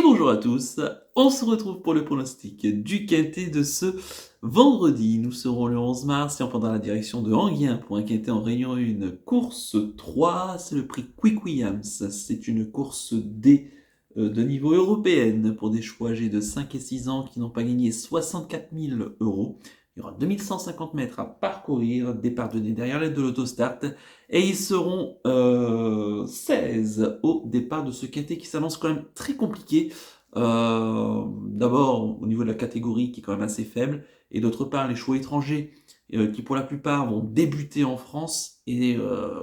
Bonjour à tous, on se retrouve pour le pronostic du quintet de ce vendredi. Nous serons le 11 mars et on prendra la direction de Enghien pour un quintet en Réunion 1, course 3, c'est le prix Quick Williams. C'est une course D de niveau européenne pour des chevaux âgés de 5 et 6 ans qui n'ont pas gagné 64 000 euros. Il y aura 2150 mètres à parcourir, départ donné derrière l'aide de l'autostart, et ils seront 16 au départ de ce quintet qui s'annonce quand même très compliqué. D'abord au niveau de la catégorie qui est quand même assez faible, et d'autre part les chevaux étrangers qui pour la plupart vont débuter en France et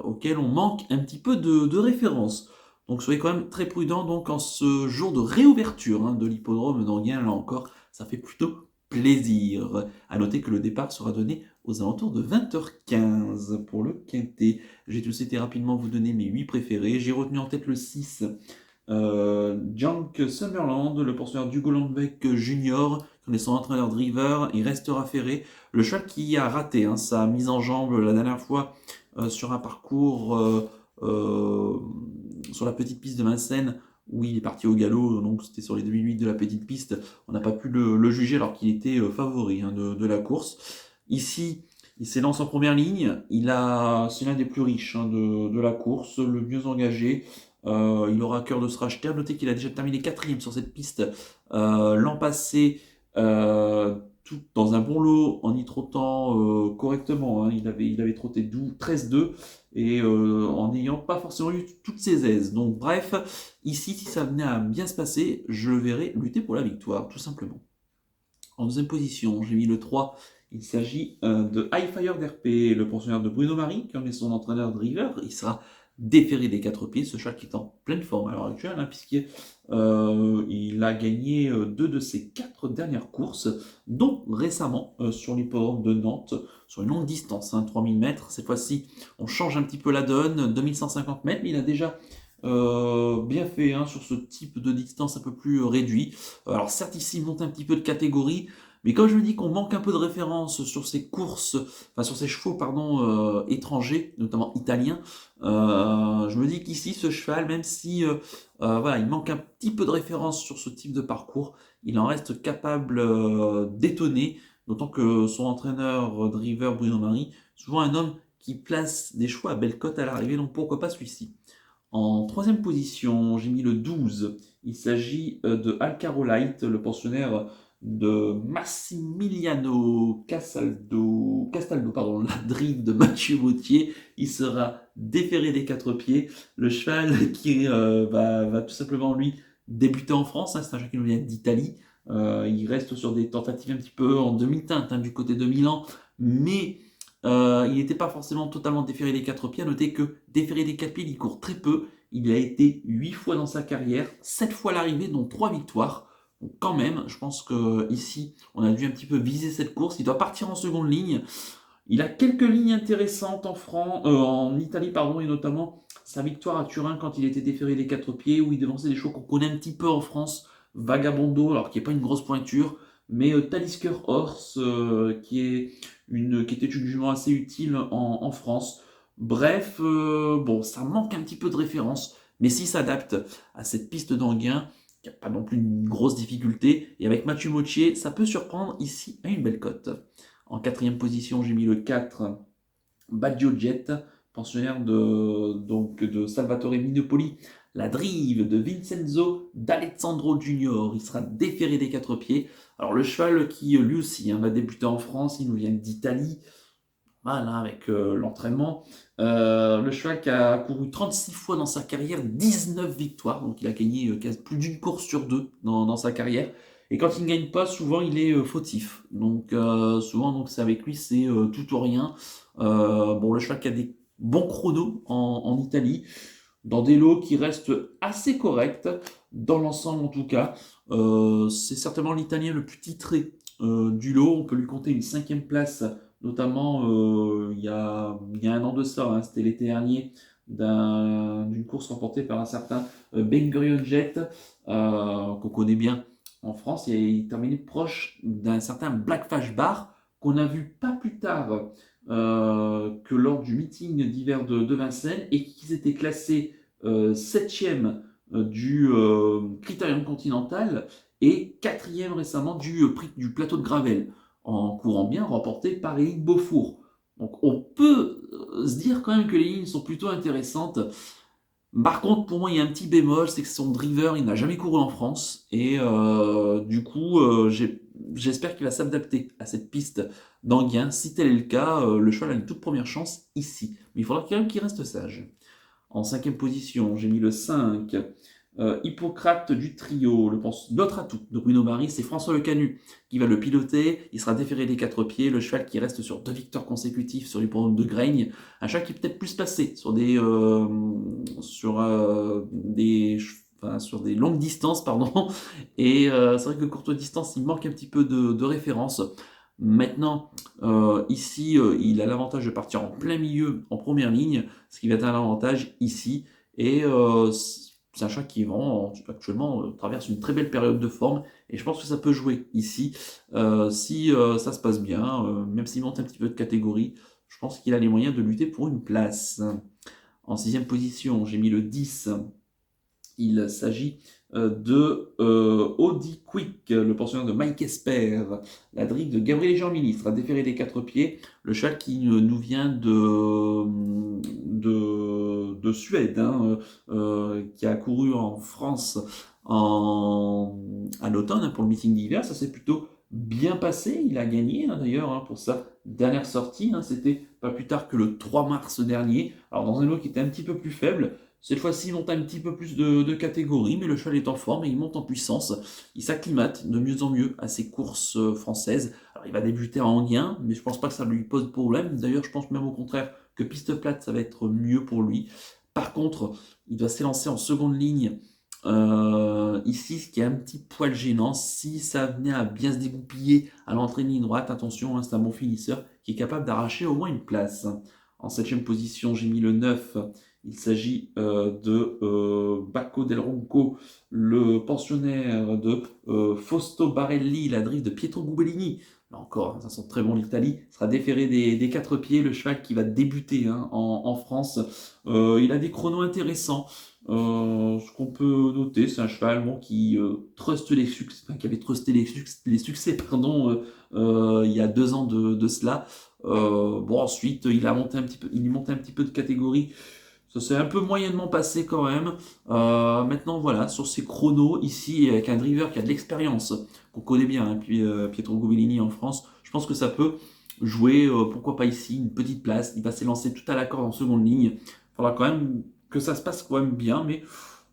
auxquels on manque un petit peu de référence. Donc soyez quand même très prudents donc en ce jour de réouverture de l'hippodrome d'Enghien. Là encore, ça fait plutôt plaisir. À noter que le départ sera donné aux alentours de 20h15 pour le quintet. J'ai tout souhaité rapidement vous donner mes 8 préférés. J'ai retenu en tête le 6, Jank Summerland, le poursuiveur d'Hugo Landbeck Junior, qui est son entraîneur driver. Il restera ferré. Le cheval qui a raté sa mise en jambe la dernière fois sur un parcours sur la petite piste de Vincennes, où il est parti au galop, donc c'était sur les 2008 de la petite piste. On n'a pas pu le juger alors qu'il était favori de la course. Ici, il s'élance en première ligne. C'est l'un des plus riches de la course, le mieux engagé. Il aura à cœur de se racheter. À noter qu'il a déjà terminé 4e sur cette piste l'an passé, tout dans un bon lot, en y trottant correctement. Il avait trotté 13-2 et en n'ayant pas forcément eu toutes ses aises. Donc bref, ici, si ça venait à bien se passer, je le verrais lutter pour la victoire, tout simplement. En deuxième position, j'ai mis le 3. Il s'agit de High Fire d'RP, le pensionnaire de Bruno Marie, qui en est son entraîneur driver. Il sera déféré des 4 pieds, ce cheval qui est en pleine forme à l'heure actuelle, puisqu'il a gagné 2 de ses 4 dernières courses, dont récemment sur l'hippodrome de Nantes, sur une longue distance, 3000 mètres. Cette fois-ci, on change un petit peu la donne, 2150 mètres, mais il a déjà bien fait sur ce type de distance un peu plus réduit. Alors certes ici il monte un petit peu de catégorie, mais comme je me dis qu'on manque un peu de référence sur ces courses, enfin sur ces chevaux étrangers, notamment italiens, je me dis qu'ici ce cheval, même si il manque un petit peu de référence sur ce type de parcours, il en reste capable d'étonner, d'autant que son entraîneur driver Bruno Marie, souvent un homme qui place des chevaux à belle cote à l'arrivée, donc pourquoi pas celui-ci. En troisième position, j'ai mis le 12. Il s'agit de Alcarolite, le pensionnaire de Massimiliano Castaldo, Ladrine de Mathieu Vautier. Il sera déféré des 4 pieds. Le cheval qui va tout simplement, lui, débuter en France. C'est un cheval qui nous vient d'Italie. Il reste sur des tentatives un petit peu en demi-teinte du côté de Milan. Mais il n'était pas forcément totalement déféré des 4 pieds. À noter que déféré des 4 pieds, il court très peu. Il a été 8 fois dans sa carrière, 7 fois à l'arrivée, dont 3 victoires. Donc quand même, je pense qu'ici, on a dû un petit peu viser cette course. Il doit partir en seconde ligne. Il a quelques lignes intéressantes en Italie, et notamment sa victoire à Turin quand il était déféré des 4 pieds, où il devançait des chevaux qu'on connaît un petit peu en France. Vagabondo, alors qui n'est pas une grosse pointure, mais Talisker Horse, qui était une jument assez utile en France. Bref, ça manque un petit peu de référence, mais s'il s'adapte à cette piste d'Enghien, il n'y a pas non plus une grosse difficulté, et avec Mathieu Motier, ça peut surprendre ici à une belle cote. En quatrième position, j'ai mis le 4, Baggio Jet, pensionnaire de Salvatore Minopoli, la drive de Vincenzo d'Alessandro Junior. Il sera déféré des 4 pieds. Alors le cheval qui lui aussi va débuter en France, il nous vient d'Italie. Voilà, avec l'entraînement. Le cheval qui a couru 36 fois dans sa carrière, 19 victoires, donc il a gagné plus d'une course sur 2 dans sa carrière. Et quand il ne gagne pas, souvent il est fautif. Donc souvent, c'est avec lui, c'est tout ou rien. Le cheval qui a des bons chronos en Italie, dans des lots qui restent assez corrects, dans l'ensemble en tout cas. C'est certainement l'Italien le plus titré du lot. On peut lui compter une 5e place, notamment il y a un an de ça, c'était l'été dernier, d'une course remportée par un certain Ben Gurion Jet, qu'on connaît bien en France, et il terminait proche d'un certain Blackfash Bar, qu'on a vu pas plus tard que lors du meeting d'hiver de Vincennes, et qui s'était classé 7e du Critérium Continental et quatrième récemment du prix du plateau de Gravel, en courant bien, remporté par Éric Beaufour. Donc on peut se dire quand même que les lignes sont plutôt intéressantes. Par contre, pour moi, il y a un petit bémol, c'est que son driver, il n'a jamais couru en France. Et du coup, j'espère qu'il va s'adapter à cette piste d'Anguien. Si tel est le cas, le cheval a une toute première chance ici. Mais il faudra quand même qu'il reste sage. En cinquième position, j'ai mis le 5, Hippocrate du trio, l'autre atout de Bruno Barry, c'est François Lecanu qui va le piloter. Il sera déféré des 4 pieds, le cheval qui reste sur 2 victoires consécutives sur l'hippodrome de Graigne. Un cheval qui est peut-être plus passé sur sur des longues distances, pardon. Et c'est vrai que courte distance, il manque un petit peu de référence. Maintenant, ici, il a l'avantage de partir en plein milieu, en première ligne, ce qui va être un avantage ici. Et c'est un chat qui actuellement traverse une très belle période de forme. Et je pense que ça peut jouer ici. Si ça se passe bien, même s'il monte un petit peu de catégorie, je pense qu'il a les moyens de lutter pour une place. En sixième position, j'ai mis le 10. Il s'agit de Audi Quick, le pensionnaire de Mike Esper, la drive de Gabriel Germini sera déféré des 4 pieds, le cheval qui nous vient de Suède, hein, qui a couru en France à l'automne hein, pour le meeting d'hiver. Ça s'est plutôt bien passé, il a gagné hein, d'ailleurs hein, pour sa dernière sortie, hein, c'était pas plus tard que le 3 mars dernier, alors dans un lot qui était un petit peu plus faible. Cette fois-ci, il monte un petit peu plus de catégories, mais le cheval est en forme et il monte en puissance. Il s'acclimate de mieux en mieux à ses courses françaises. Alors, il va débuter en Anguien, mais je pense pas que ça lui pose problème. D'ailleurs, je pense même au contraire que piste plate, ça va être mieux pour lui. Par contre, il doit s'élancer en seconde ligne. Ici, ce qui est un petit poil gênant, si ça venait à bien se dégoupiller à l'entrée de ligne droite, attention, hein, c'est un bon finisseur qui est capable d'arracher au moins une place. En septième position, j'ai mis le 9. Il s'agit de Bacco del Ronco, le pensionnaire de Fausto Barelli, la drive de Pietro Gubellini. Là encore, ça sent très bon l'Italie. Sera déféré des 4 pieds, le cheval qui va débuter hein, en France. Il a des chronos intéressants. Ce qu'on peut noter, c'est un cheval bon, qui truste les succès, enfin, qui avait trusté les succès pardon, il y a 2 ans de cela. Bon, ensuite, il monte un petit peu de catégorie. Ça s'est un peu moyennement passé quand même. Maintenant, voilà, sur ces chronos, ici, avec un driver qui a de l'expérience, qu'on connaît bien, hein, puis Pietro Gubellini en France, je pense que ça peut jouer, pourquoi pas ici, une petite place. Il va s'élancer tout à la corde en seconde ligne. Il faudra quand même que ça se passe quand même bien, mais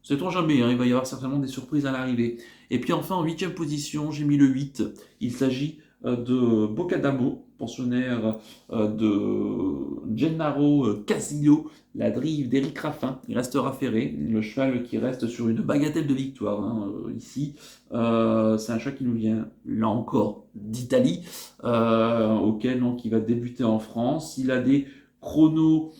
sait-on jamais, hein, il va y avoir certainement des surprises à l'arrivée. Et puis enfin, en huitième position, j'ai mis le 8. Il s'agit de Bocadamo, pensionnaire de Gennaro Casillo, la drive d'Éric Raffin. Il restera ferré, le cheval qui reste sur une bagatelle de victoire hein, ici. C'est un cheval qui nous vient, là encore, d'Italie, auquel donc, il va débuter en France. Il a des chronos,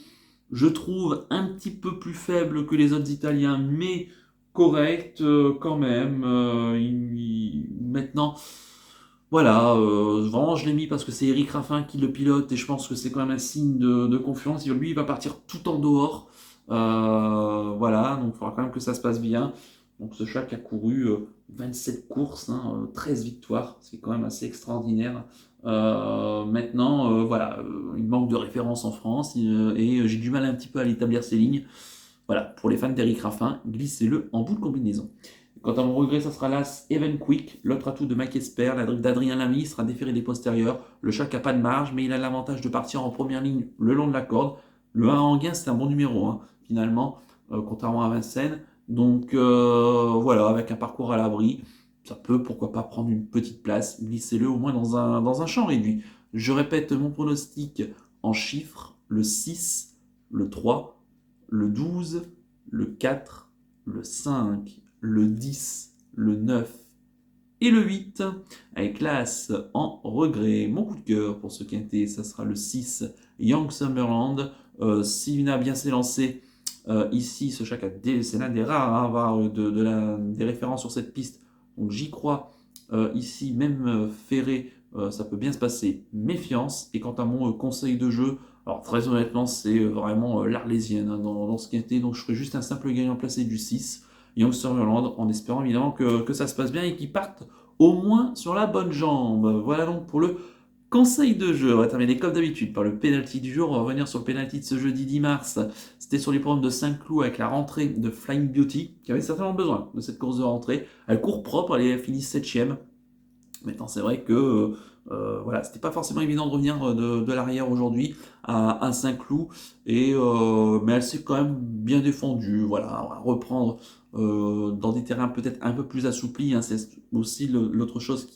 je trouve, un petit peu plus faibles que les autres Italiens, mais correct quand même. Maintenant, voilà, vraiment je l'ai mis parce que c'est Eric Raffin qui le pilote et je pense que c'est quand même un signe de confiance. Lui, il va partir tout en dehors. Voilà, donc il faudra quand même que ça se passe bien. Donc ce cheval qui a couru 27 courses, hein, 13 victoires, ce qui est quand même assez extraordinaire. Maintenant, voilà, il manque de référence en France et j'ai du mal un petit peu à l'établir ces lignes. Voilà, pour les fans d'Eric Raffin, glissez-le en bout de combinaison. Quant à mon regret, ça sera l'As Even Quick, l'autre atout de Mike Esper, la drive d'Adrien Lamy sera déféré des postérieurs. Le chat n'a pas de marge, mais il a l'avantage de partir en première ligne le long de la corde. Le 1 en gain, c'est un bon numéro, hein, finalement, contrairement à Vincennes. Donc voilà, avec un parcours à l'abri, ça peut pourquoi pas prendre une petite place. Glissez-le au moins dans un champ réduit. Je répète mon pronostic en chiffres, le 6, le 3, le 12, le 4, le 5, le 10, le 9 et le 8, avec l'As en regret. Mon coup de cœur pour ce quintet, ça sera le 6, Young Summerland. Sivina bien s'est lancé ici, ce chat c'est l'un des rares à avoir des références sur cette piste. Donc j'y crois. Ici, même ferré, ça peut bien se passer. Méfiance. Et quant à mon conseil de jeu, alors très honnêtement, c'est vraiment l'Arlésienne hein, dans ce quintet. Donc je ferai juste un simple gagnant placé du 6. Youngster Irlande, en espérant évidemment que ça se passe bien et qu'ils partent au moins sur la bonne jambe. Voilà donc pour le conseil de jeu. On va terminer comme d'habitude par le penalty du jour. On va revenir sur le penalty de ce jeudi 10 mars. C'était sur les programmes de Saint-Cloud avec la rentrée de Flying Beauty, qui avait certainement besoin de cette course de rentrée. Elle court propre, elle finit 7ème. Maintenant, c'est vrai que voilà, c'était pas forcément évident de revenir de l'arrière aujourd'hui à Saint-Cloud, mais elle s'est quand même bien défendue. Voilà, on va reprendre dans des terrains peut-être un peu plus assouplis, hein. C'est aussi l'autre chose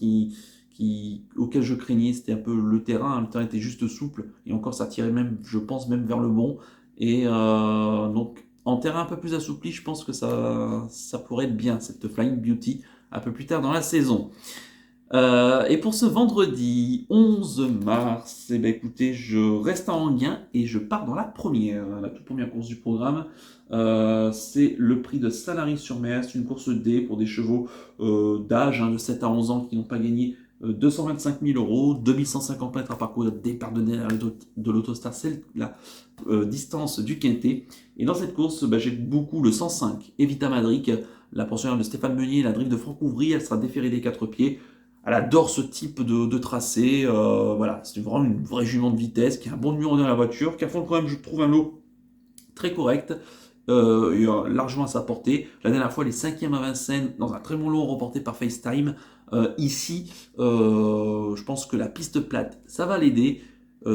auquel je craignais, c'était un peu le terrain. Le terrain était juste souple et encore ça tirait même, je pense, même vers le bon. Et donc en terrain un peu plus assoupli, je pense que ça pourrait être bien cette Flying Beauty un peu plus tard dans la saison. Et pour ce vendredi 11 mars, eh ben écoutez, je reste en Anguin et je pars dans la toute première course du programme. C'est le prix de Sanary-sur-Mer. C'est une course D pour des chevaux d'âge, de 7 à 11 ans qui n'ont pas gagné 225 000 euros, 2150 mètres à parcourir départ de l'Autostar, c'est la distance du Quintet. Et dans cette course, j'aime beaucoup le 105, Evita Madric, la pensionnaire de Stéphane Meunier, la drift de Franck Ouvry. Elle sera déférée des 4 pieds. Elle adore ce type de tracé. Voilà, c'est vraiment une vraie jument de vitesse, qui a un bon numéro dans la voiture, qui affronte quand même, je trouve, un lot très correct, et largement à sa portée. La dernière fois, elle est 5e à Vincennes, dans un très bon lot remporté par FaceTime. Ici, je pense que la piste plate, ça va l'aider.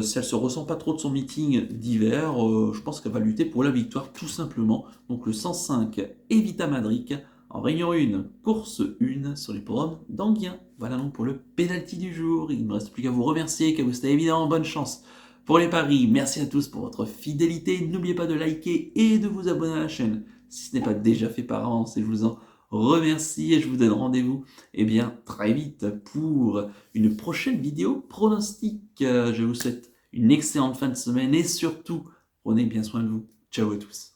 Si elle se ressent pas trop de son meeting d'hiver, je pense qu'elle va lutter pour la victoire, tout simplement. Donc le 105, Evita Madric, en réunion 1, course 1 sur les programmes d'Anguien. Voilà donc pour le penalty du jour. Il ne me reste plus qu'à vous remercier, qu'à vous souhaiter évidemment bonne chance pour les paris. Merci à tous pour votre fidélité. N'oubliez pas de liker et de vous abonner à la chaîne si ce n'est pas déjà fait par avance, et je vous en remercie et je vous donne rendez-vous très vite pour une prochaine vidéo pronostic. Je vous souhaite une excellente fin de semaine et surtout, prenez bien soin de vous. Ciao à tous.